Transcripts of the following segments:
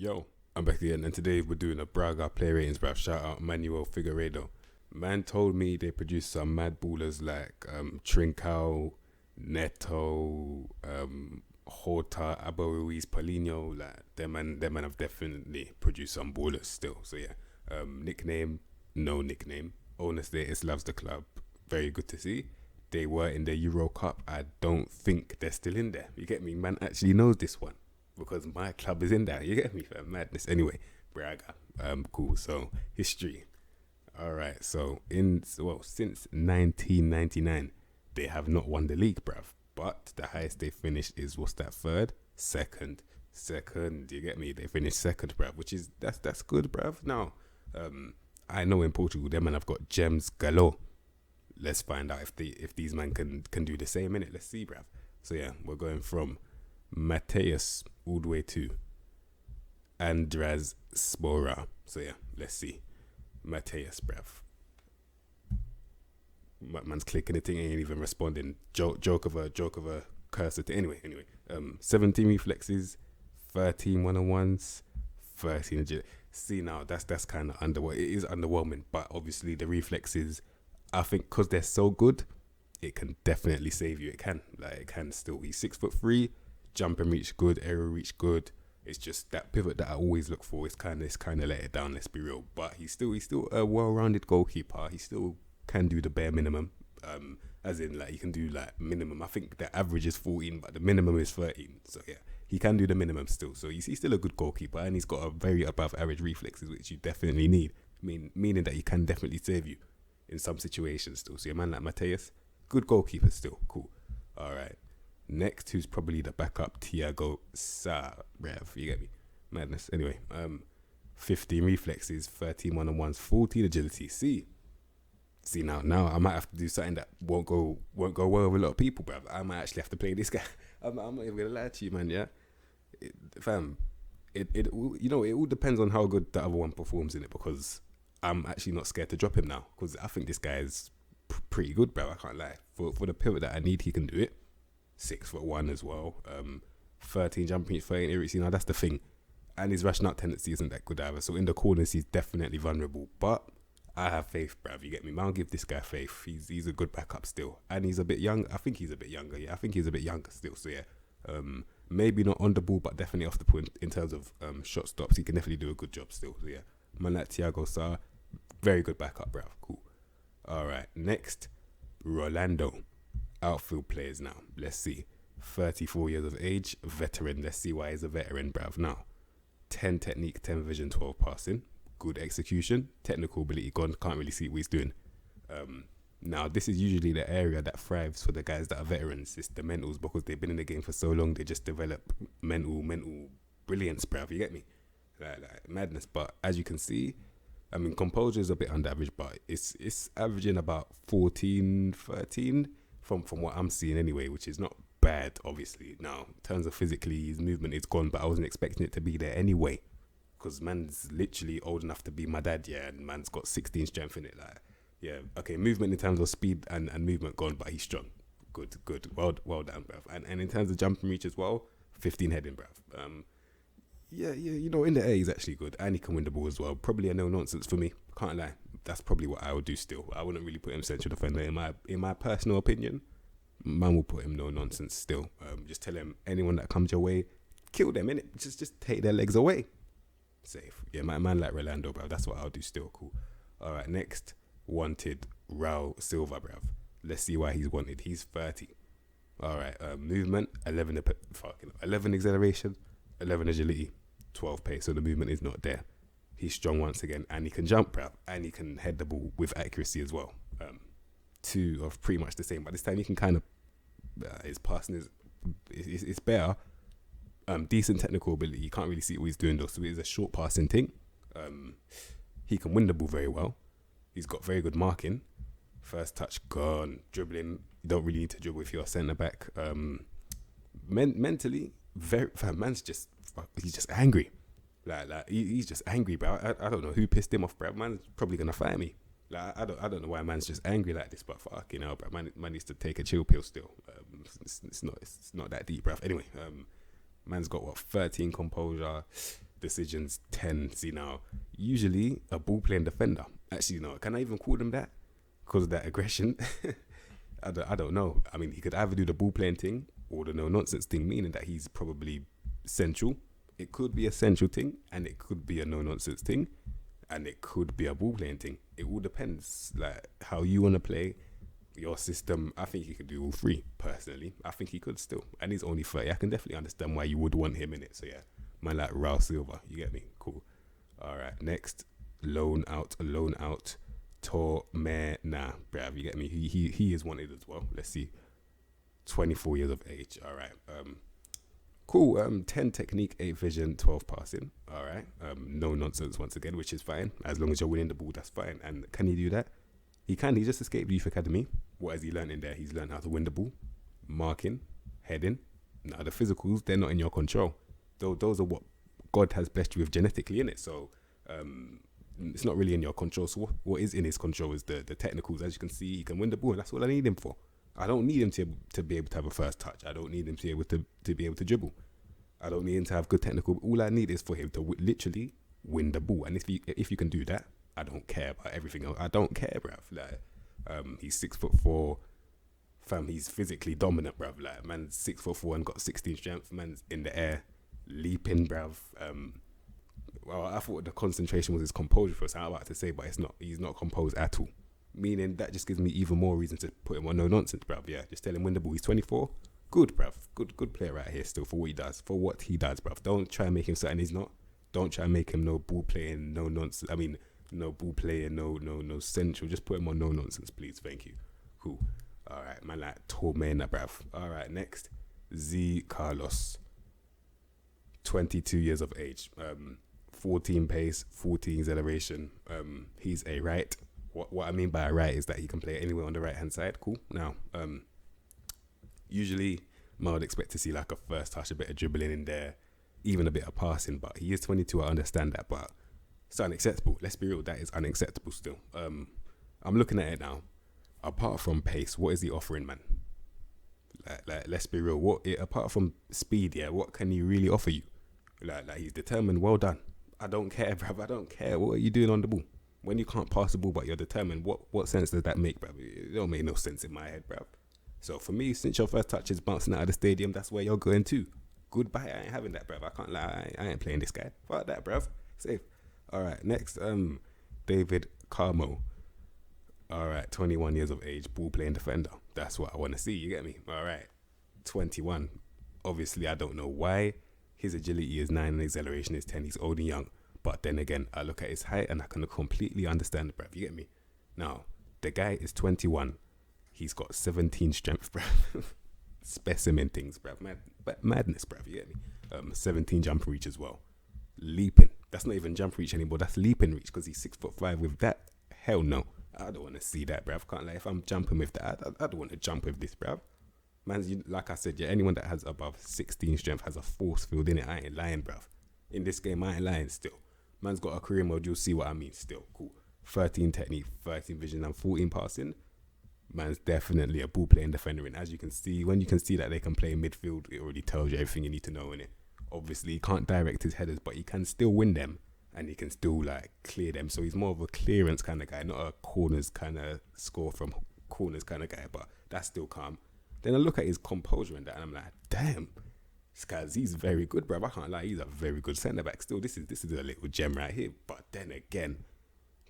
Yo, I'm back again, and today we're doing a Braga play ratings, bruv. Shout out Manuel Figueiredo. Man told me they produced some mad ballers like Trincao, Neto, Horta, Abo Ruiz, Paulinho. Like them man have definitely produced some ballers still. So yeah, nickname, no nickname. Owner status, loves the club. Very good to see. They were in the Euro Cup. I don't think they're still in there. You get me? Man actually knows this one because my club is in there. You get me? For madness. Anyway, Braga. Cool. So history. All right. So since 1999, they have not won the league, bruv. But the highest they finished is third, second. You get me? They finished second, bruv. Which is that's good, bruv. Now, I know in Portugal, them man have got gems galore. Let's find out if these men can do the same, innit? Let's see, bruv. So yeah, we're going from Mateus all the way to Andrea Spora. So yeah, let's see. Mateus, bruv. Man's clicking the thing, ain't even responding. Joke of a cursor. Anyway. 17 reflexes, 13 one-on-ones, 13 agility. See, now that's kind of underwhelming. It is underwhelming, but obviously the reflexes, I think because they're so good, it can definitely save you. It can still. He's 6'3", jump and reach good, aerial reach good. It's just that pivot that I always look for. It's kind of let it down. Let's be real. But he's still a well-rounded goalkeeper. He still can do the bare minimum. As in, like, he can do like minimum. I think the average is 14, but the minimum is 13. So yeah, he can do the minimum still. So he's still a good goalkeeper, and he's got a very above average reflexes, which you definitely need. Meaning that he can definitely save you in some situations still. So a man like Mateus, good goalkeeper still. Cool. All right. Next, who's probably the backup, Thiago Rev. You get me? Madness. Anyway, 15 reflexes, 13 one-on-ones, 14 agility. See now I might have to do something that won't go well with a lot of people, bruv. I might actually have to play this guy. I'm not even gonna lie to you, man. Yeah, it all depends on how good the other one performs in it, because I'm actually not scared to drop him now, because I think this guy is pretty good, bro. I can't lie. For the pivot that I need, he can do it. 6'1" as well. 13 jumping, 13 aerial. Now that's the thing, and his rushing out tendency isn't that good either. So in the corners, he's definitely vulnerable, but I have faith, bruv. You get me? I'll give this guy faith. He's a good backup still, and he's a bit young. I think he's a bit younger. Yeah, I think he's a bit younger still. So yeah, maybe not on the ball, but definitely off the point in terms of shot stops. He can definitely do a good job still. So yeah, man like Thiago Sá, very good backup, bruv. Cool. All right, next, Rolando, outfield players now. Let's see. 34 years of age, veteran. Let's see why he's a veteran, bruv. Now, 10 technique, 10 vision, 12 passing. Good execution, technical ability gone, can't really see what he's doing. Now this is usually the area that thrives for the guys that are veterans. It's the mentals, because they've been in the game for so long, they just develop mental brilliance, bruv. You get me? Like madness. But as you can see, I mean, composure is a bit under average, but it's averaging about 14, 13 from what I'm seeing anyway, which is not bad, obviously. Now, in terms of physically, his movement is gone, but I wasn't expecting it to be there anyway, because man's literally old enough to be my dad, yeah, and man's got 16 strength in it. Like, yeah, okay, movement in terms of speed and movement gone, but he's strong. Good. Well done, bruv. And in terms of jump and reach as well, 15 heading, bruv. Yeah, in the air he's actually good, and he can win the ball as well. Probably a no nonsense for me. Can't lie. That's probably what I would do still. I wouldn't really put him central defender in my personal opinion. Man will put him no nonsense still. Just tell him, anyone that comes your way, kill them, innit? Just take their legs away. Safe. Yeah, my man like Rolando, bruv. That's what I'll do still. Cool. All right, next, wanted Raul Silva, bruv. Let's see why he's wanted. He's 30. All right, movement, 11 acceleration, 11 agility, 12 pace. So the movement is not there. He's strong once again, and he can jump, bruv, and he can head the ball with accuracy as well. Two of pretty much the same, but this time he can kind of his passing is better. Decent technical ability. You can't really see what he's doing though, so it is a short passing thing. He can win the ball very well. He's got very good marking. First touch gone. Dribbling, you don't really need to dribble if you're a centre back. Mentally, he's just angry. Like he's just angry, bro. I don't know who pissed him off, bro. Man's probably gonna fire me. Like I don't know why man's just angry like this, but fucking hell, bro. Man needs to take a chill pill still. It's not that deep, bro. Anyway, man's got 13 composure, decisions 10. See now, usually a ball playing defender. Actually, no, can I even call them that? Because of that aggression. I don't know. I mean, he could either do the ball playing thing or the no nonsense thing, meaning that he's probably central. It could be a central thing, and it could be a no nonsense thing, and it could be a ball playing thing. It all depends, like how you want to play your system. I think he could do all three. Personally, I think he could still, and he's only 30. I can definitely understand why you would want him in it. So yeah, man, like Raul Silva, you get me? Cool. All right, next, loan out. Tormena, bruv, you get me? He is wanted as well. Let's see, 24 years of age. All right, cool. 10 technique, 8 vision, 12 passing. All right, no nonsense once again, which is fine as long as you're winning the ball. That's fine. And can he do that? He can. He just escaped youth academy. What has he learned in there? He's learned how to win the ball, marking, heading. Now the physicals, they're not in your control. Though those are what God has blessed you with genetically, in it. So it's not really in your control. So what is in his control is the technicals. As you can see, he can win the ball, and that's all I need him for. I don't need him to be able to have a first touch. I don't need him to be able to be able to dribble. I don't need him to have good technical. All I need is for him to literally win the ball. And if you can do that, I don't care about everything else. I don't care, bruv. Like, he's 6'4". Fam, he's physically dominant, bruv. Like, man's 6'4" and got 16 strength. Man's in the air, leaping, bruv. Well, I thought the concentration was his composure for us. I'm about to say, but it's not. He's not composed at all. Meaning that just gives me even more reason to put him on no nonsense, bruv. Yeah, just tell him win the ball. He's 24. Good, bruv. Good player right here still for what he does. For what he does, bruv. Don't try and make him something he's not. Don't try and make him no ball playing, no nonsense. I mean, no ball playing, no central. Just put him on no nonsense, please. Thank you. Cool. All right, man, like Tormena, bruv. All right, next. Z Carlos. 22 years of age. 14 pace, 14 acceleration. He's a right. What I mean by a right is that he can play anywhere on the right hand side. Cool. Now, usually I would expect to see like a first touch, a bit of dribbling in there, even a bit of passing. But he is 22. I understand that, but it's unacceptable. Let's be real. That is unacceptable still. I'm looking at it now. Apart from pace, what is he offering, man? Like let's be real. Apart from speed, yeah, what can he really offer you? Like he's determined. Well done. I don't care, bruv. I don't care. What are you doing on the ball? When you can't pass the ball but you're determined, what sense does that make, bruv? It don't make no sense in my head, bruv. So for me, since your first touch is bouncing out of the stadium, that's where you're going to. Goodbye. I ain't having that, bruv. I can't lie. I ain't playing this guy. Fuck that, bruv. Safe. All right. Next, David Carmo. All right. 21 years of age, ball playing defender. That's what I want to see. You get me? All right. 21. Obviously, I don't know why. His agility is 9 and acceleration is 10. He's old and young. But then again, I look at his height and I can completely understand it, bruv. You get me? Now, the guy is 21. He's got 17 strength, bruv. Specimen things, bruv. Madness, bruv. You get me? 17 jump reach as well. Leaping. That's not even jump reach anymore. That's leaping reach because he's 6'5" with that. Hell no. I don't want to see that, bruv. Can't lie. If I'm jumping with that, I don't want to jump with this, bruv. Man's, like I said, yeah, anyone that has above 16 strength has a force field in it. I ain't lying, bruv. In this game, I ain't lying still. Man's got a career mode, you'll see what I mean still. Cool. 13 technique, 13 vision, and 14 passing. Man's definitely a ball playing defender. And as you can see, when you can see that they can play midfield, it already tells you everything you need to know in it. Obviously, he can't direct his headers, but he can still win them. And he can still like clear them. So he's more of a clearance kind of guy, not a corners kind of score from corners kind of guy. But that's still calm. Then I look at his composure and that, and I'm like, damn. This guy's, he's very good, bruv. I can't lie, he's a very good centre-back. Still, this is a little gem right here. But then again,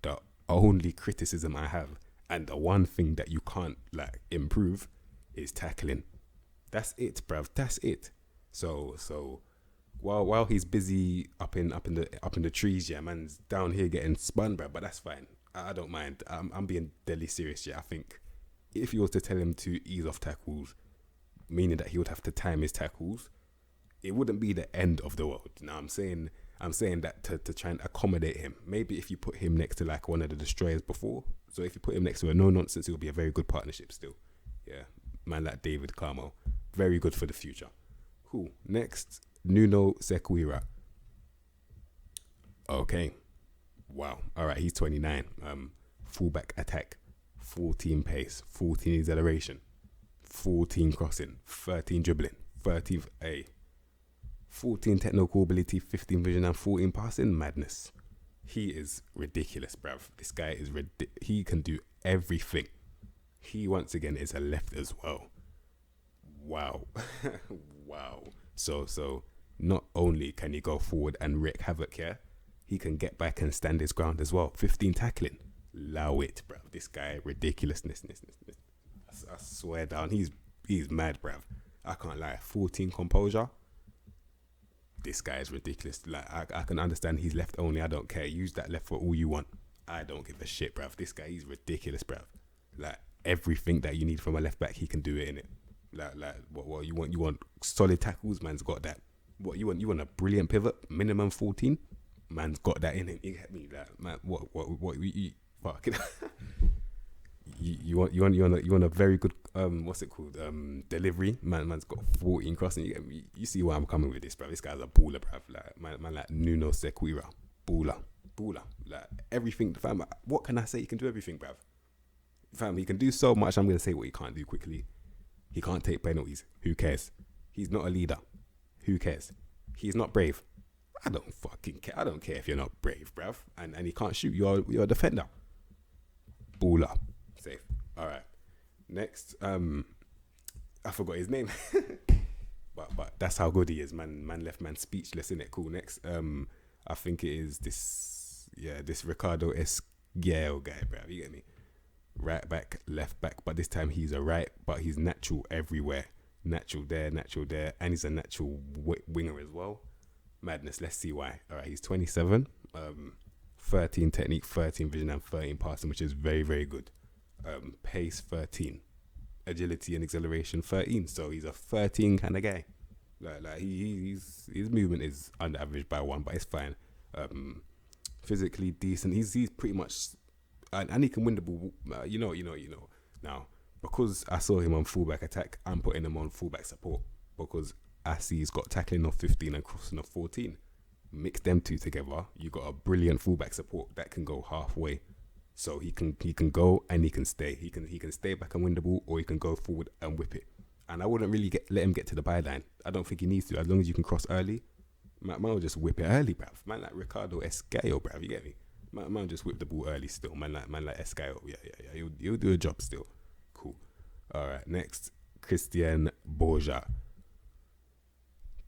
the only criticism I have, and the one thing that you can't like improve, is tackling. That's it, bruv. That's it. So while he's busy up in the trees, yeah, man's down here getting spun, bruv. But that's fine. I don't mind. I'm being deadly serious, yeah. I think if you was to tell him to ease off tackles, meaning that he would have to time his tackles, it wouldn't be the end of the world. Now I'm saying that to try and accommodate him. Maybe if you put him next to like one of the destroyers before. So if you put him next to a no nonsense, it will be a very good partnership still. Yeah. Man like David Carmo. Very good for the future. Cool. Next, Nuno Sequeira. Okay. Wow. All right. He's 29. Fullback attack. 14 pace. 14 acceleration. 14 crossing. 13 dribbling. 13 14 technical ability, 15 vision, and 14 passing. Madness. He is ridiculous, bruv. This guy is he can do everything. He once again is a left as well. Wow. Wow. So not only can he go forward and wreak havoc here, he can get back and stand his ground as well. 15 tackling. Allow it, bruv. This guy, ridiculousness. I swear down, he's mad, bruv. I can't lie. 14 composure. This guy is ridiculous. Like, I can understand he's left only. I don't care. Use that left for all you want. I don't give a shit, bruv. This guy, he's ridiculous, bruv. Like, everything that you need from a left back, he can do it in it. Like what you want? You want solid tackles? Man's got that. What you want? You want a brilliant pivot? Minimum 14. Man's got that in him. You get me? Like, man, what you fuck it. You want a very good what's it called, delivery. Man's got 14 crossing. You get me? You see where I'm coming with this, bro. This guy's a baller, bro. Like man like Nuno Sequeira, baller. Like everything, fam. What can I say? He can do everything, bro. Fam, he can do so much. I'm gonna say what he can't do quickly. He can't take penalties. Who cares? He's not a leader. Who cares? He's not brave. I don't fucking care. I don't care if you're not brave, bruv. And he can't shoot. You're a defender. Baller. Safe. All right. Next, I forgot his name. but that's how good he is. Man left man speechless, innit? Cool. Next, I think it is this Ricardo Horta guy, bruv. You get me? Right back, left back, but this time he's a right, but he's natural everywhere. Natural there, and he's a natural winger as well. Madness. Let's see why. All right, he's 27, 13 technique, 13 vision, and 13 passing, which is very, very good. Pace 13, agility and acceleration 13. So he's a 13 kind of guy. Like his movement is under average by 1, but it's fine. Physically decent. He's pretty much. And he can win the ball, you know. Now, because I saw him on fullback attack, I'm putting him on fullback support because I see he's got tackling of 15 and crossing of 14. Mix them two together, you got a brilliant fullback support that can go halfway. So he can go and he can stay. He can stay back and win the ball, or he can go forward and whip it. And I wouldn't really let him get to the byline. I don't think he needs to. As long as you can cross early, man will just whip it early, bruv. Man like Ricardo Horta, bruv. You get me? Man just whip the ball early still. Man like Escaio. Yeah. He'll do a job still. Cool. All right. Next, Christian Borja.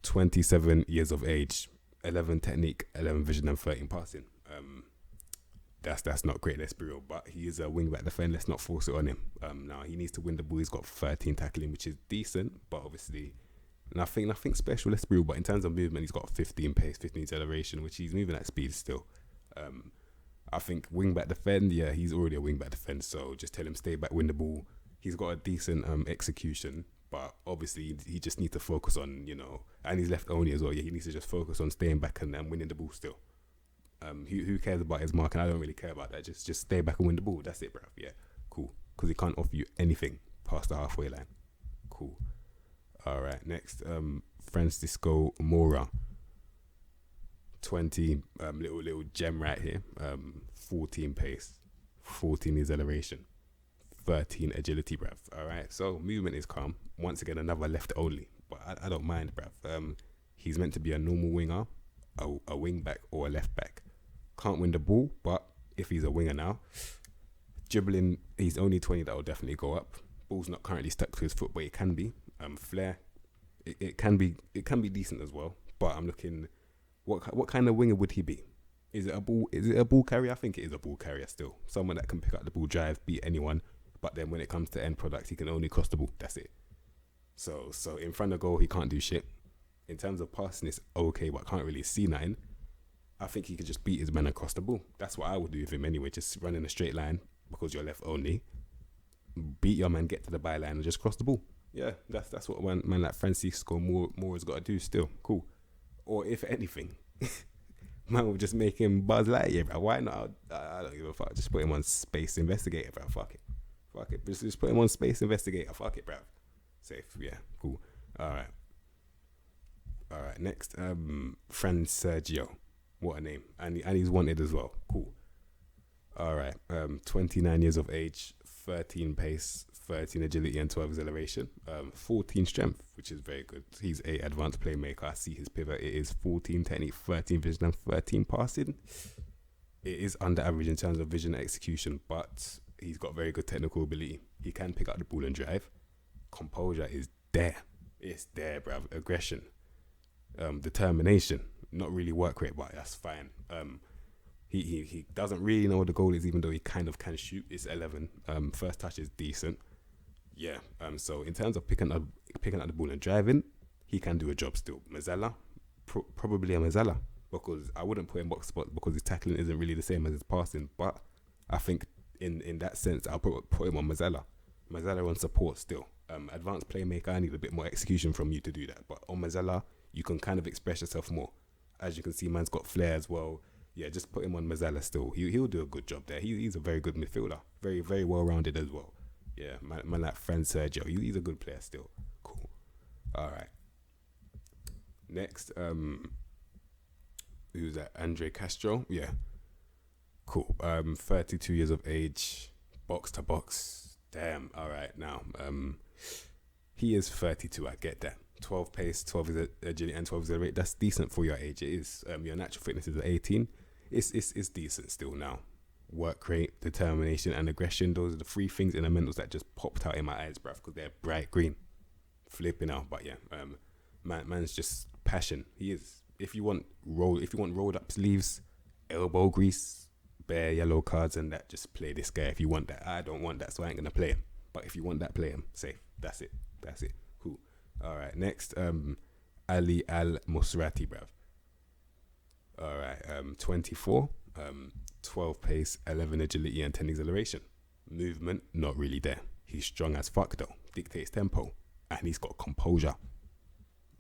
27 years of age. 11 technique, 11 vision, and 13 passing. That's not great. Let's be real. But he is a wing back defender. Let's not force it on him. Now he needs to win the ball. He's got 13 tackling, which is decent. But obviously, nothing special. Let's be real. But in terms of movement, he's got 15 pace, 15 acceleration, which he's moving at speed still. I think wing-back defend, he's already a wing-back defender, so just tell him stay back, win the ball. He's got a decent execution, but obviously he just needs to focus on, and he's left only as well. Yeah, he needs to just focus on staying back and winning the ball still. Who cares about his marking? I don't really care about that. Just stay back and win the ball. That's it, bruv. Yeah, cool. Because he can't offer you anything past the halfway line. Cool. All right, next, Francisco Mora. 20, little gem right here. 14 pace, 14 acceleration, 13 agility, bruv. All right, so movement is calm. Once again, another left only, but I don't mind, bruv. He's meant to be a normal winger, a wing back or a left back. Can't win the ball, but if he's a winger now, dribbling, he's only 20. That will definitely go up. Ball's not currently stuck to his foot, but it can be. Flair, it can be decent as well. But I'm looking. What kind of winger would he be? Is it a ball carrier? I think it is a ball carrier still. Someone that can pick up the ball, drive, beat anyone. But then when it comes to end product, he can only cross the ball. That's it. So in front of goal, he can't do shit. In terms of passing, it's okay, but can't really see nothing. I think he could just beat his man across the ball. That's what I would do with him anyway. Just run in a straight line because you're left only. Beat your man, get to the byline, and just cross the ball. Yeah, that's what man like Francisco Mora's got to do still. Cool. Or if anything, man will just make him Buzz Lightyear, bro. Why not? I don't give a fuck. Just put him on Space Investigator, bro. Fuck it. Just put him on Space Investigator. Fuck it, bro. Safe. Yeah. Cool. All right. Next, Fran Sergio. What a name. And he's wanted as well. Cool. All right. 29 years of age, 13 pace, 13 agility, and 12 acceleration. 14 strength, which is very good. He's a advanced playmaker. I see his pivot. It is 14 technique, 13 vision, and 13 passing. It is under average in terms of vision and execution, but he's got very good technical ability. He can pick up the ball and drive. Composure is there. It's there, bruv. Aggression. Determination. Not really work rate, but that's fine. He doesn't really know what the goal is, even though he kind of can shoot. It's 11. First touch is decent. Yeah. So in terms of picking up the ball and driving, he can do a job still. Mazzella, probably a Mazzella, because I wouldn't put him box spot because his tackling isn't really the same as his passing. But I think in that sense, I'll put him on Mazzella. Mazzella on support still. Advanced playmaker, I need a bit more execution from you to do that. But on Mazzella, you can kind of express yourself more. As you can see, man's got flair as well. Yeah, just put him on Mazzella still. He'll do a good job there. He's a very good midfielder. Very, very well-rounded as well. Yeah, man like Fran Sergio. He's a good player still. Cool. All right. Next, who's that? Andrea Castro. Yeah. Cool. 32 years of age. Box to box. Damn. All right. Now, he is 32. I get that. 12 pace, 12 is agility, and 12 is a rate. That's decent for your age. It is. Your natural fitness is 18. It's decent still now. Work rate, determination, and aggression. Those are the three things in the mentals that just popped out in my eyes, bruv, because they're bright green. Flipping out. But yeah, man's just passion. He is. If you want rolled up sleeves, elbow grease, bare yellow cards, and that, just play this guy if you want that. I don't want that, so I ain't gonna play him. But if you want that, play him. Safe. That's it. Cool. All right. Next, Ali Al Moserati, bruv. All right. 24. 12 pace, 11 agility, and 10 acceleration. Movement, not really there. He's strong as fuck though. Dictates tempo, and he's got composure.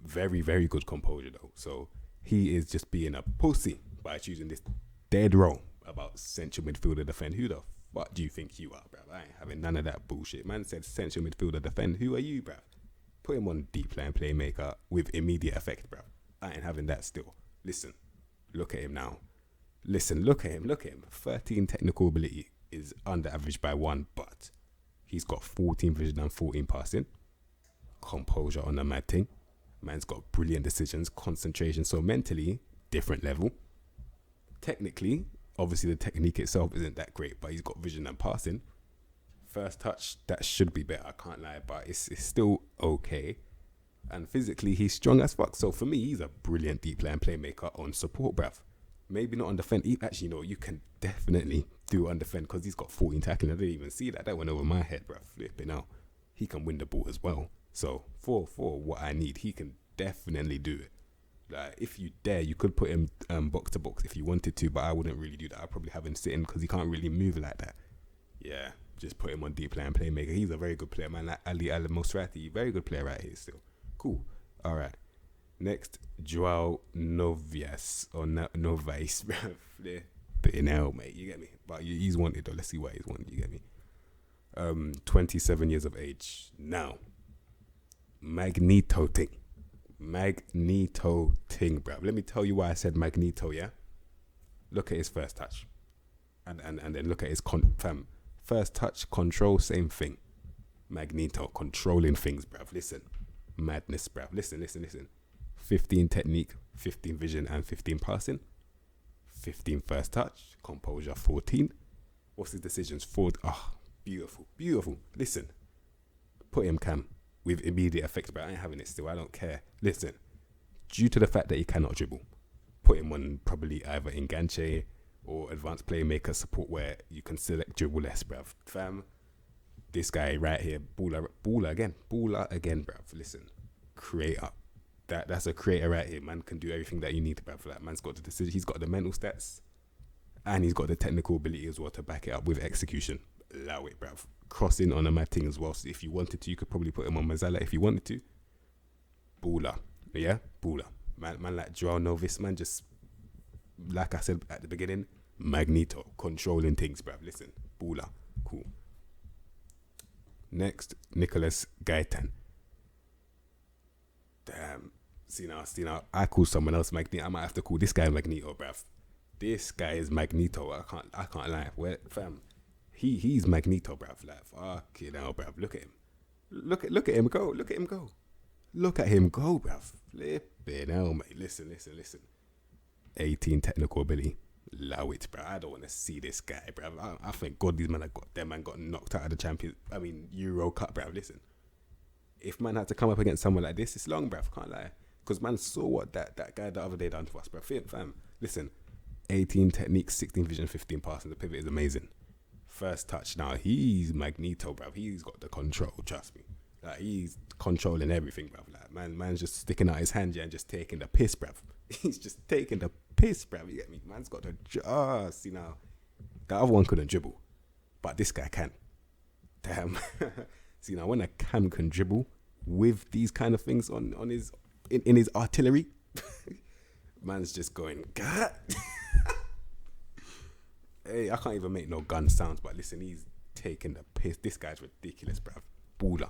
Very, very good composure though. So he is just being a pussy by choosing this dead role about central midfielder defend. Who the fuck do you think you are, bruv? I ain't having none of that bullshit. Man said central midfielder defend. Who are you, bruv? Put him on deep line playmaker with immediate effect, bruv. I ain't having that still. Listen, look at him now. Look at him. 13 technical ability is under average by 1, but he's got 14 vision and 14 passing. Composure on the mad thing. Man's got brilliant decisions, concentration. So mentally, different level. Technically, obviously the technique itself isn't that great, but he's got vision and passing. First touch, that should be better, I can't lie, but it's still okay. And physically, he's strong as fuck. So for me, he's a brilliant deep line playmaker on support, bruv. Maybe not on defend. Actually, no, you can definitely do on defend because he's got 14 tackling. I didn't even see that. That went over my head, bruv. Flipping out. He can win the ball as well. So for what I need, he can definitely do it. Like, if you dare, you could put him box to box if you wanted to, but I wouldn't really do that. I'd probably have him sitting because he can't really move like that. Yeah, just put him on deep line playmaker. He's a very good player, man. Like Ali Al Moserati, very good player right here still. Cool. All right. Next, Joao Novias or Novice, bruv. In hell, mate. You get me? But he's wanted though. Let's see why he's wanted. You get me? 27 years of age now. Magneto ting, bruv. Let me tell you why I said Magneto. Yeah. Look at his first touch, and then look at his first touch control. Same thing. Magneto controlling things, bruv. Listen, madness, bruv. Listen. 15 technique, 15 vision, and 15 passing. 15 first touch, composure 14. What's his decisions? 4. Beautiful. Listen, put him Cam with immediate effect, but I ain't having it still. I don't care. Listen, due to the fact that he cannot dribble, put him on probably either enganche or advanced playmaker support where you can select dribble less, bruv. Fam, this guy right here, baller again, bruv. Listen, creator. That's a creator right here. Man can do everything that you need to, bruv. Like, man's got the decision. He's got the mental stats, and he's got the technical ability as well to back it up with execution. Allow it, bruv. Crossing on a mad thing as well. So if you wanted to, you could probably put him on Mazzella if you wanted to. Baller, yeah, baller. Man like Joao Novice, man, just like I said at the beginning, Magneto, controlling things, bruv. Listen, baller, cool. Next, Nicholas Guyton. Damn. See now, I call someone else Magneto. I might have to call this guy Magneto, bruv. This guy is Magneto. I can't lie. Where, fam, He's Magneto, bruv. Like, fucking hell, bruv. Look at him. Look at him go. Look at him go. Look at him go, bruv. Flipping hell, mate. Listen. 18 technical ability. Allow it, bruv. I don't want to see this guy, bruv. I thank God these men got knocked out of the Euro Cup, bruv. Listen. If man had to come up against someone like this, it's long, bruv. Can't lie. Because man saw what that guy the other day done to us, bruv. Fam. Listen. 18 technique, 16 vision, 15 passing. The pivot is amazing. First touch now, he's Magneto, bruv. He's got the control, trust me. Like, he's controlling everything, bruv. Like, man's just sticking out his hand and just taking the piss, bruv. He's just taking the piss, bruv. You get me? Man's got the see now, the other one couldn't dribble, but this guy can. Damn. See now, when a Cam can dribble with these kind of things on his in his artillery, man's just going, God. Hey, I can't even make no gun sounds, but listen, he's taking the piss. This guy's ridiculous, bruv. Baller.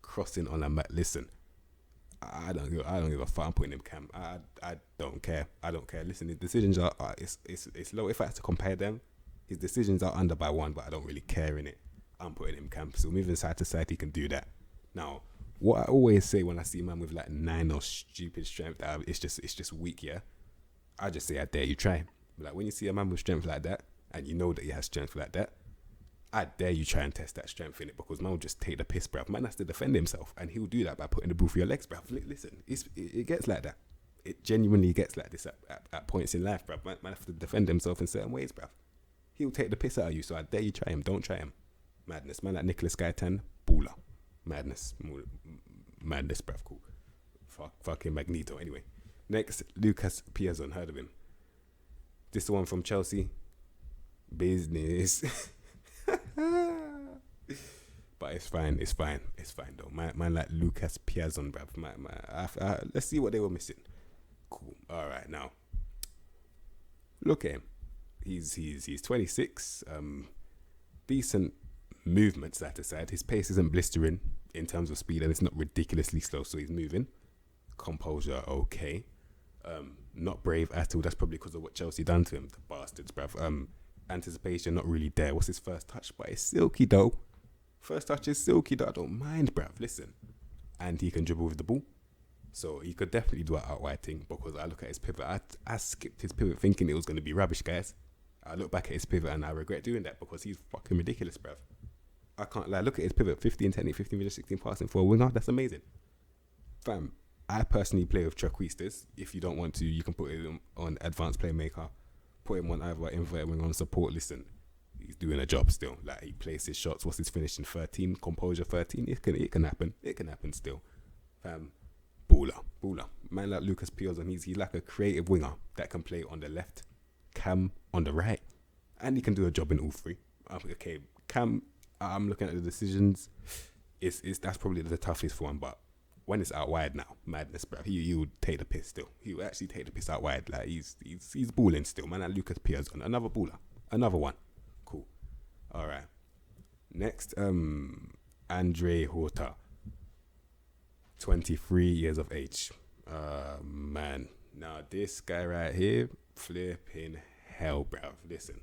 Crossing on a mat. Listen, I don't give a fuck. I'm putting him Cam. I don't care. Listen, his decisions are it's low. If I had to compare them, his decisions are under by 1, but I don't really care in it. I'm putting him Cam. So moving side to side, he can do that. Now, what I always say when I see a man with like 9 or stupid strength, it's just weak, yeah. I just say, I dare you try. Like, when you see a man with strength like that, and you know that he has strength like that, I dare you try and test that strength in it, because man will just take the piss, bruv. Man has to defend himself, and he'll do that by putting the ball through your legs, bruv. Listen, it gets like that. It genuinely gets like this at points in life, bruv. Man have to defend himself in certain ways, bruv. He'll take the piss out of you, so I dare you try him. Don't try him. Madness. Man like Nicholas Guyton, baller. Madness, bruv. Cool. Fucking Magneto. Anyway, next, Lucas Pierzone. Heard of him? This one from Chelsea. Business. But it's fine though. Man like Lucas Pierzone, bruv. Let's see what they were missing. Cool. Alright, now look at him. He's 26. Decent movement side to side. His pace isn't blistering in terms of speed, and it's not ridiculously slow, so he's moving. Composure, okay. Not brave at all. That's probably because of what Chelsea done to him, the bastards, bruv. Anticipation not really there. What's his first touch? But it's silky though. First touch is silky though. I don't mind, bruv. Listen, and he can dribble with the ball, so he could definitely do an out wide thing. Because I look at his pivot, I skipped his pivot thinking it was going to be rubbish, guys. I look back at his pivot and I regret doing that, because he's fucking ridiculous, bruv. I can't lie. Look at his pivot: 15 technique, 15 vision, 16 passing for a winger. That's amazing, fam. I personally play with Trequistas. If you don't want to, you can put it on advanced playmaker. Put him on either invert wing on support. Listen, he's doing a job still. Like, he plays his shots. What's his finishing? 13, composure 13. It can happen. It can happen still. Baller. Man like Lucas Pierzone, he's like a creative winger that can play on the left, Cam on the right, and he can do a job in all three. Okay, Cam. I'm looking at the decisions. That's probably the toughest one, but when it's out wide now, madness, bro. He would take the piss still. He would actually take the piss out wide. Like, he's balling still, man. Like Lucas Pierzone, another baller, another one. Cool. All right. Next, Andrea Horta, 23 years of age. Man. Now this guy right here, flipping hell, bruv. Listen,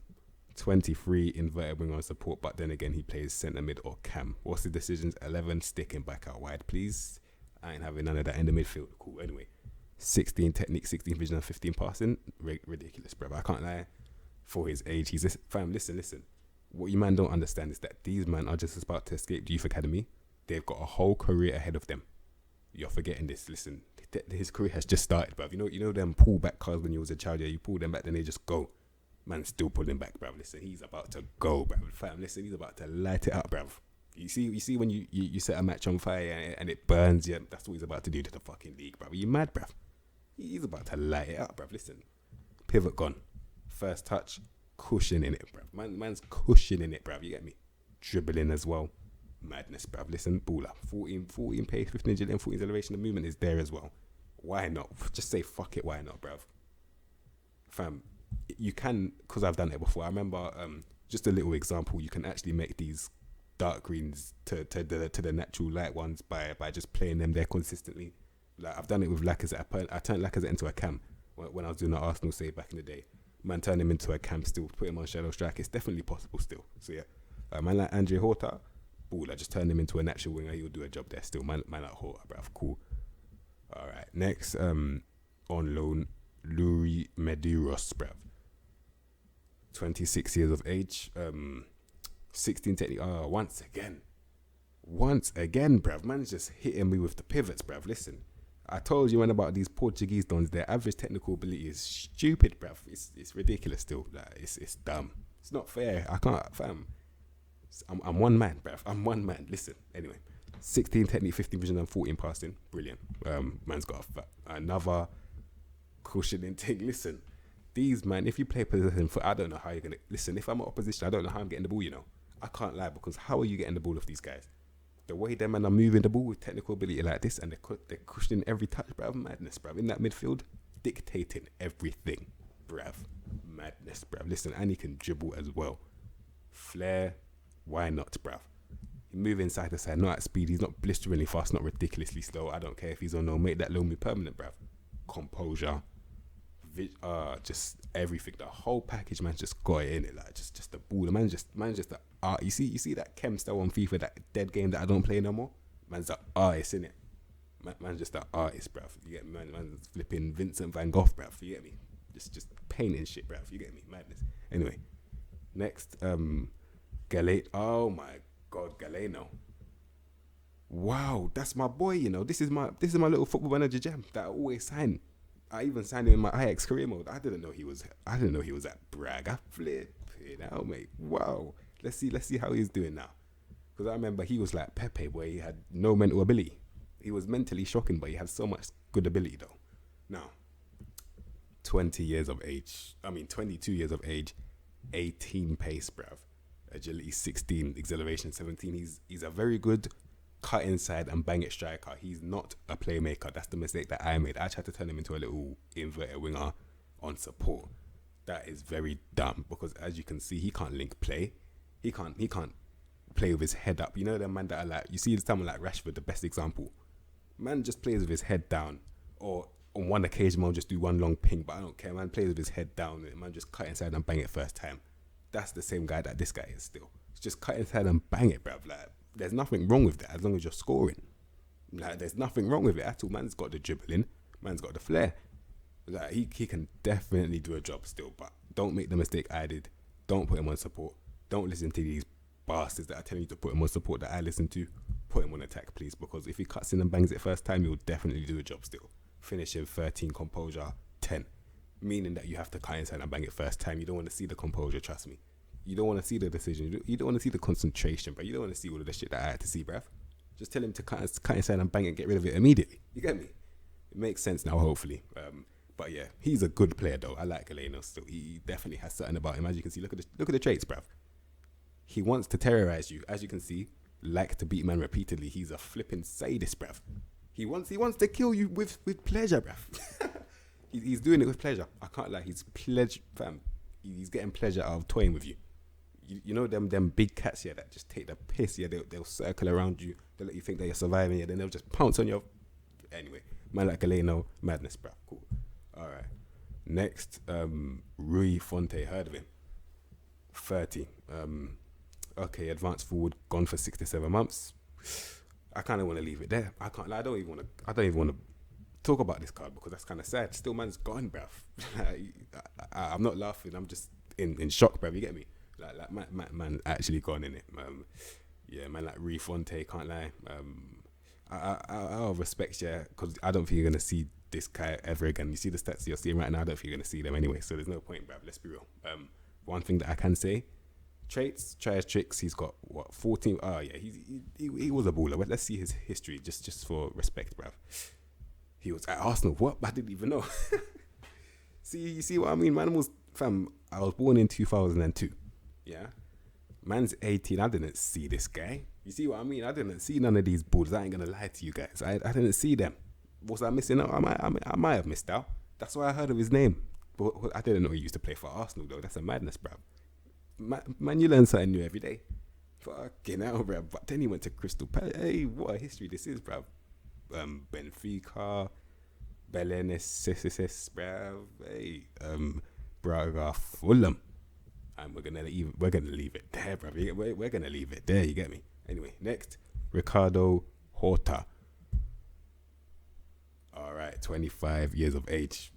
23 inverted wing on support, but then again he plays centre mid or cam. What's the decisions? 11 sticking back out wide, please. I ain't having none of that in the midfield. Cool. Anyway, 16 technique, 16 vision, and 15 passing. Ridiculous, bruv. I can't lie. For his age, he's this fam. Listen. What you man don't understand is that these men are just about to escape the youth academy. They've got a whole career ahead of them. You're forgetting this. Listen, his career has just started, bruv. You know them pull back cars when you was a child. Yeah, you pull them back, then they just go. Man's still pulling back, bruv. Listen, he's about to go, bruv. Fam, listen, he's about to light it up, bruv. You see when you set a match on fire and it burns, yeah, that's what he's about to do to the fucking league, bruv. Are you mad, bruv? He's about to light it up, bruv. Listen, pivot gone. First touch, cushion in it, bruv. Man's cushioning it, bruv. You get me? Dribbling as well. Madness, bruv. Listen, baller. 14 pace, 15 agility, 14 acceleration. The movement is there as well. Why not? Just say fuck it. Why not, bruv? Fam, you can, because I've done it before. I remember, just a little example. You can actually make these dark greens to the natural light ones by just playing them there consistently. Like, I've done it with Lacazette. I turned Lacazette into a cam when I was doing the Arsenal save back in the day. Man, turn him into a cam still, put him on shadow strike. It's definitely possible still. So yeah, Man like Andrea Horta, baller. Just turn him into a natural winger. He'll do a job there still. Man like Horta, bruv. Cool. All right. Next, on loan, Rui Medeiros, bruv. 26 years of age. 16 technique. Once again, bruv. Man's just hitting me with the pivots, bruv. Listen, I told you, man, about these Portuguese dons. Their average technical ability is stupid, bruv. It's ridiculous still. Like, it's dumb. It's not fair. I can't, fam. I'm one man, bruv. I'm one man. Listen, anyway. 16 technique, 15 vision, and 14 passing. Brilliant. Man's got another cushioning thing. Listen, these, man, if you play possession foot, I don't know how you're going to... Listen, if I'm in opposition, I don't know how I'm getting the ball, you know. I can't lie, because how are you getting the ball off these guys? The way them man are moving the ball with technical ability like this, and they're cushioning every touch, bruv. Madness, bruv. In that midfield, dictating everything, bruv. Madness, bruv. Listen, and he can dribble as well. Flair, why not, bruv? Moving side to side, not at speed. He's not blisteringly fast, not ridiculously slow. I don't care if he's on no. Make that loan be permanent, bruv. Composure, just everything. The whole package, man, just got it in it. Like just the ball. The man's just the art. You see that chem style on FIFA, that dead game that I don't play no more. Man's the artist in it. Man's just the artist, bruv. You get me? Man's flipping Vincent Van Gogh, bruv. You get me? Just painting shit, bruv. You get me? Madness. Anyway, next, Galeno. Oh my God, Galeno. Wow, that's my boy, you know. This is my little football manager gem that I always sign. I even signed him in my Ajax career mode. I didn't know he was at Braga. Flip it out, mate. Wow. Let's see how he's doing now. Because I remember he was like Pepe, where he had no mental ability. He was mentally shocking, but he had so much good ability though. Now, 22 years of age, 18 pace, bruv. Agility 16, acceleration 17. He's a very good cut inside and bang it striker. He's not a playmaker. That's the mistake that I made. I tried to turn him into a little inverted winger on support. That is very dumb, because as you can see, he can't link play. He can't play with his head up. You know the man that are like, you see someone like Rashford, the best example. Man just plays with his head down, or on one occasion man will just do one long ping, but I don't care. Man plays with his head down, and man just cut inside and bang it first time. That's the same guy that this guy is still. It's just cut inside and bang it, bruv. Like, there's nothing wrong with that as long as you're scoring. Like, there's nothing wrong with it at all. Man's got the dribbling. Man's got the flair. Like, he can definitely do a job still, but don't make the mistake I did. Don't put him on support. Don't listen to these bastards that are telling you to put him on support that I listen to. Put him on attack, please, because if he cuts in and bangs it first time, he'll definitely do a job still. Finishing 13, composure 10. Meaning that you have to cut inside and bang it first time. You don't want to see the composure, trust me. You don't want to see the decision. You don't want to see the concentration, but you don't want to see all of the shit that I had to see, bruv. Just tell him to cut inside and bang it and get rid of it immediately. You get me? It makes sense now, hopefully. But yeah, he's a good player though. I like Galeno still. He definitely has something about him. As you can see, look at the traits, bruv. He wants to terrorize you. As you can see, like to beat man repeatedly. He's a flipping sadist, bruv. He wants to kill you with pleasure, bruv. He's doing it with pleasure. I can't lie. He's fam. He's getting pleasure out of toying with you. You know them big cats here that just take the piss. Yeah, they'll circle around you. They'll let you think that you're surviving. Yeah, then they'll just pounce on your. Anyway, man like Galeno, madness, bruv. Cool. All right. Next, Rui Fonte. Heard of him? 30. Okay, advanced forward, gone for 6 to 7 months. I kind of want to leave it there. I can't lie. I don't even want to talk about this card because that's kind of sad. Still, man's gone, bruv. I'm not laughing. I'm just in shock, bruv. You get me? Like man actually gone in it. Yeah, man, like Rui Fonte, can't lie. I'll respect, yeah, because I don't think you're gonna see this guy ever again. You see the stats you're seeing right now. I don't think you're gonna see them anyway. So there's no point, bruv. Let's be real. One thing that I can say, traits, try his tricks. He's got what 14. Oh yeah, he was a baller. But let's see his history, just for respect, bruv. He was at Arsenal. What? I didn't even know. You see what I mean? Man was fam. I was born in 2002. Yeah, man's 18. I didn't see this guy. You see what I mean? I didn't see none of these bulls. I ain't gonna lie to you guys. I didn't see them. Was I missing out? I might have missed out. That's why I heard of his name. But I didn't know he used to play for Arsenal though. That's a madness, bruv. Man, you learn something new every day. Fucking hell, bruv. But then he went to Crystal Palace. Hey, what a history this is, bruv. Benfica, Belenenses, bruv. Hey, Braga, Fulham. And we're gonna leave it there, bro. We're gonna leave it there. You get me? Anyway, next, Ricardo Horta. All right, 25 years of age.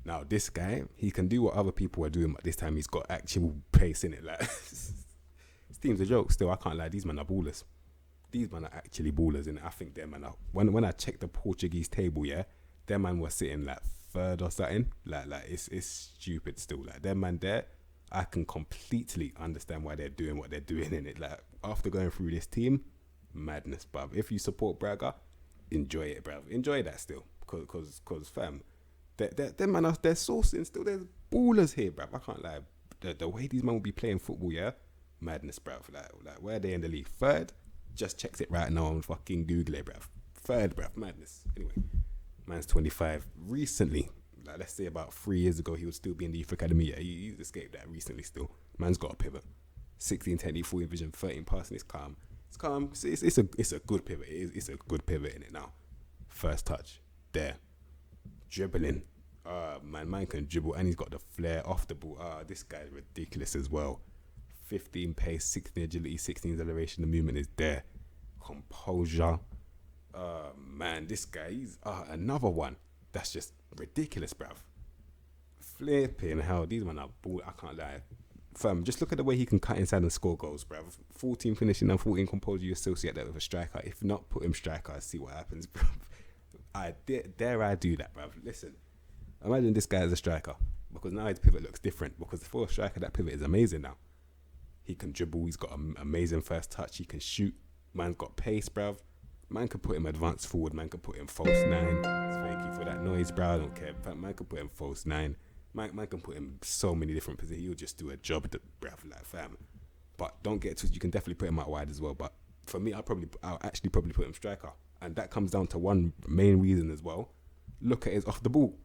Now this guy, he can do what other people are doing, but this time he's got actual pace in it. Like, this team's a joke. Still, I can't lie. These men are ballers. These men are actually ballers, and I think them man are. When I checked the Portuguese table, yeah, them man was sitting like third or something. Like it's stupid still. Like them man there, I can completely understand why they're doing what they're doing in it. Like after going through this team, madness, bruv. If you support Braga, enjoy it, bruv. Enjoy that still, cause fam, them man are they're sourcing still. There's ballers here, bruv. I can't lie. The way these men will be playing football, yeah, madness, bruv. Like where are they in the league? Third. Just checks it right now on fucking Google it, bruv. Third, bruv. Madness. Anyway, man's 25. Recently, like let's say about 3 years ago, he would still be in the youth academy. Yeah, he's escaped that recently still. Man's got a pivot. 16 technique, 14 vision, 13 passing. It's calm. It's calm. It's a good pivot. It's a good pivot in it now. First touch. There. Dribbling. Man can dribble, and he's got the flair off the ball. This guy's ridiculous as well. 15 pace, 16 agility, 16 acceleration. The movement is there. Composure. Man, this guy, he's another one. That's just ridiculous, bruv. Flipping hell, these men are ball. I can't lie. Fam, just look at the way he can cut inside and score goals, bruv. 14 finishing and 14 composure. You associate that with a striker. If not, put him striker. See what happens, bruv. I do that, bruv. Listen, imagine this guy as a striker, because now his pivot looks different. Because for a striker, that pivot is amazing now. He can dribble. He's got an amazing first touch. He can shoot. Man's got pace, bruv. Man can put him advanced forward. Man can put him false nine. Thank you for that noise, bruv. I don't care. Man can put him false nine. Man can put him so many different positions. He'll just do a job, bruv, like fam. But don't get twisted. You can definitely put him out wide as well. But for me, I'll actually probably put him striker. And that comes down to one main reason as well. Look at his off the ball.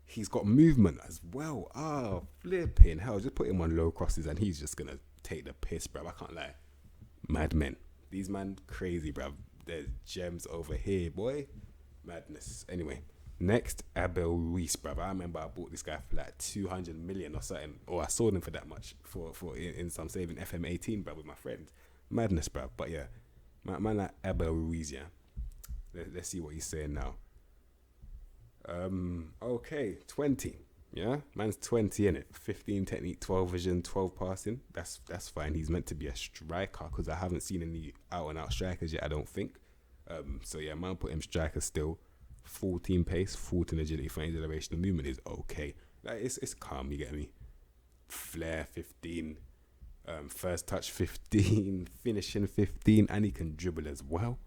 He's got movement as well. Flipping hell. Just put him on low crosses and he's just going to take the piss, bruv. I can't lie. Madmen. These man crazy, bruv. There's gems over here, boy. Madness. Anyway, next, Abel Ruiz, bruv. I remember I bought this guy for like 200 million or something. Or I sold him for that much for in some saving FM18, bruv, with my friends. Madness, bruv. But yeah, man like Abel Ruiz, yeah. Let's see what he's saying now. Okay, 20. Yeah, man's 20 in it. 15 technique, 12 vision, 12 passing. That's fine. He's meant to be a striker because I haven't seen any out and out strikers yet, I don't think. So yeah, man, put him striker still. 14 pace, 14 agility, 14 acceleration. The movement is okay. Like it's calm. You get me? Flair 15, first touch 15, finishing 15, and he can dribble as well.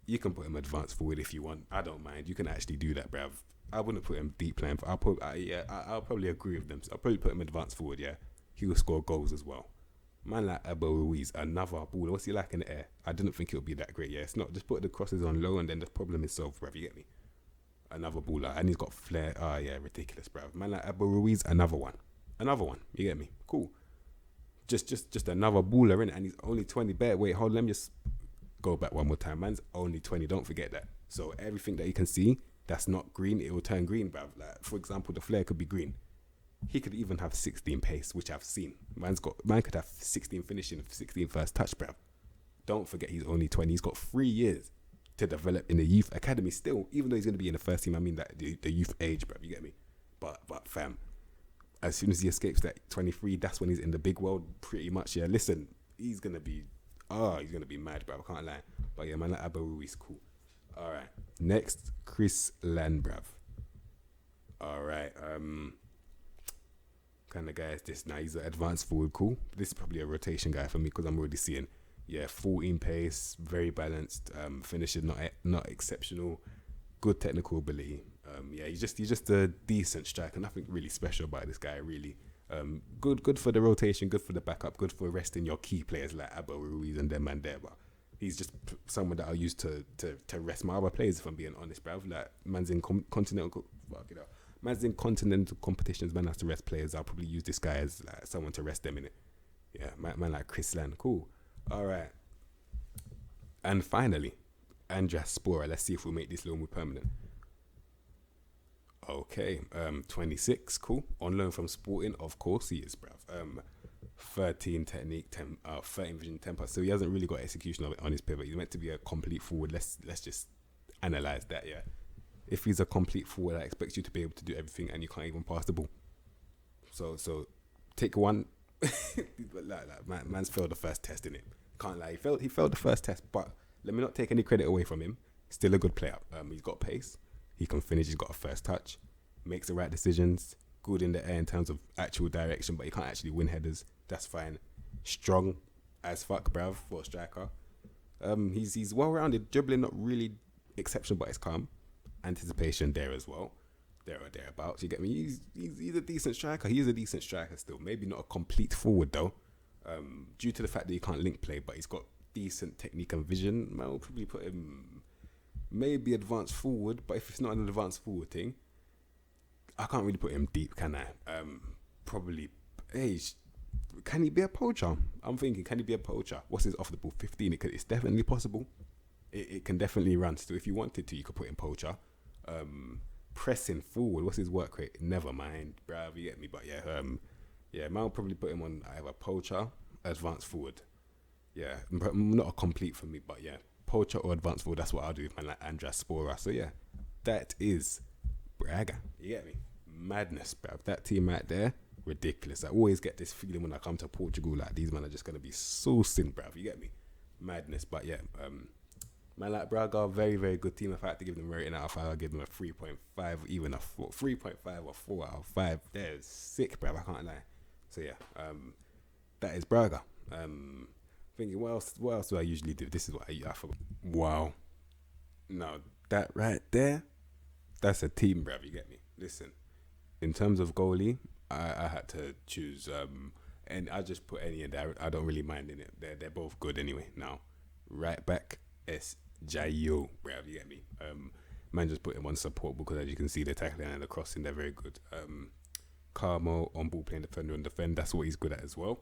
You can put him advanced forward if you want. I don't mind. You can actually do that, bruv. I wouldn't put him deep playing. I'll probably agree with them. So I'll probably put him advanced forward, yeah. He will score goals as well. Man like Abel Ruiz, another baller. What's he like in the air? I didn't think it would be that great, yeah. It's not. Just put the crosses on low and then the problem is solved, bruv. You get me? Another baller. And he's got flair. Yeah, ridiculous, bruv. Man like Abel Ruiz, another one. You get me? Cool. Just another baller, innit? And he's only 20. Wait, hold on. Let me just go back one more time. Man's only 20. Don't forget that. So everything that you can see that's not green, it will turn green, bruv. Like, for example, the flare could be green. He could even have 16 pace, which I've seen. Man could have 16 finishing, 16 first touch, bruv. Don't forget he's only 20. He's got 3 years to develop in the youth academy still, even though he's going to be in the first team. I mean, that the youth age, bruv. You get me? But fam, as soon as he escapes that 23, that's when he's in the big world, pretty much. Yeah, listen, he's going to be mad, bruv. I can't lie. But yeah, man, like Abel Ruiz, cool. All right. Next, Chris Land, bruv. All right. Kind of guy is this now? He's an advanced forward, cool. This is probably a rotation guy for me because I'm already seeing, 14 pace, very balanced, finishing not exceptional, good technical ability. He's just a decent striker. Nothing really special about this guy, really. Good for the rotation, good for the backup, good for resting your key players like Abel Ruiz and them and there, but he's just someone that I'll use to rest my other players, if I'm being honest, bruv. Like, man's in continental competitions, man has to rest players. I'll probably use this guy as like someone to rest them in it. Yeah, man like Chris Land, cool. All right. And finally, Andrea Spora. Let's see if we'll make this little move permanent. Okay, 26, cool. On loan from Sporting, of course he is, bruv. 13 technique, 13 vision, 10 pass. So he hasn't really got execution of it on his pivot. He's meant to be a complete forward. Let's just analyze that, yeah. If he's a complete forward, I expect you to be able to do everything, and you can't even pass the ball. So take one. Man's failed the first test, innit? Can't lie. He failed the first test, but let me not take any credit away from him. Still a good player. He's got pace. He can finish. He's got a first touch. Makes the right decisions. Good in the air in terms of actual direction, but he can't actually win headers. That's fine. Strong as fuck, bruv, for a striker. He's well-rounded. Dribbling, not really exceptional, but it's calm. Anticipation there as well. There or thereabouts. You get me? He's a decent striker. He is a decent striker still. Maybe not a complete forward, though. Due to the fact that he can't link play, but he's got decent technique and vision. Man, will probably put him maybe advanced forward, but if it's not an advanced forward thing, I can't really put him deep, can I? Probably, can he be a poacher? I'm thinking, can he be a poacher? What's his off the ball? 15. It's definitely possible. It can definitely run. So if you wanted to, you could put him poacher. Pressing forward, what's his work rate? Never mind, bruv, you get me? But yeah, man will probably put him on either poacher, advanced forward. Yeah, not a complete for me, but yeah, poacher or advanced forward, that's what I'll do with man like Andrea Spora. So yeah, that is Braga. You get me? Madness, bruv. That team right there, ridiculous. I always get this feeling when I come to Portugal, like these men are just going to be saucing, bruv. You get me? Madness. But yeah, man like Braga, very, very good team. If I had to give them a rating out of 5, I'll give them a 3.5, even a 4, 3.5 or 4 out of 5. They're sick, bruv. I can't lie. So yeah, that is Braga. Thinking, what else do I usually do? This is what I forgot. Wow. No, that right there, that's a team, bruv. You get me? Listen, in terms of goalie, I had to choose, and I just put any in there. I don't really mind in it. They're both good anyway. Now, right back, Jayo, bruv. You get me? Man, just put him on support because as you can see, the tackling and the crossing, they're very good. Carmo on ball playing defender and defend. That's what he's good at as well.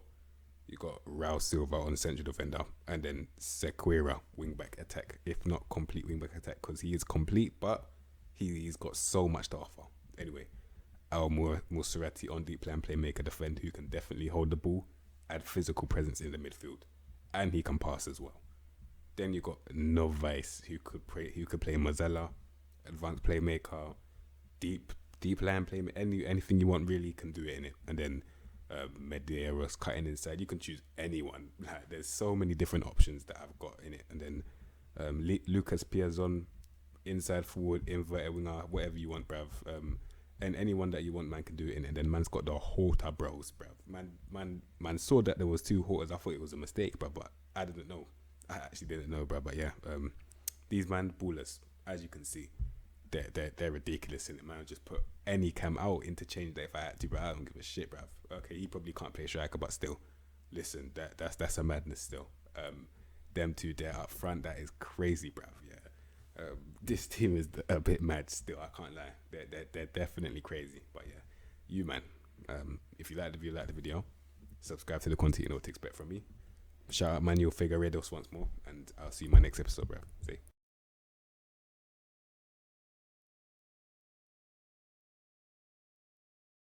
You got Raul Silva on central defender, and then Sequeira wing back attack, if not complete wing back attack, because he is complete, but he's got so much to offer. Anyway, our Moserati on deep plan playmaker defend, who can definitely hold the ball, add physical presence in the midfield, and he can pass as well. Then you got Novice, who could play Mozilla, advanced playmaker, deep line playmaker, anything you want really can do it in it. And then Medeiros cutting inside. You can choose anyone. Like, there's so many different options that I've got in it. And then Lucas Pierzone, inside forward, inverted winger, whatever you want, bruv. And anyone that you want, man, can do it in. And then man's got the Horta bros, bruv. Man saw that there was 2 Hortas. I thought it was a mistake, bruv, but I didn't know. I actually didn't know, bruv. But yeah, these man ballers, as you can see, they're ridiculous in it, man. Just put any cam out, interchange that if I had to, bro. I don't give a shit, bruv. Okay, he probably can't play striker, but still, listen, that's a madness still. Them two there up front, that is crazy, bruv. Yeah, this team is a bit mad still. I can't lie, they're definitely crazy. But yeah, you man, if you like the video, subscribe to the content you know what to expect from me. Shout out Manuel Figueiredo once more, and I'll see you in my next episode, bruv. See.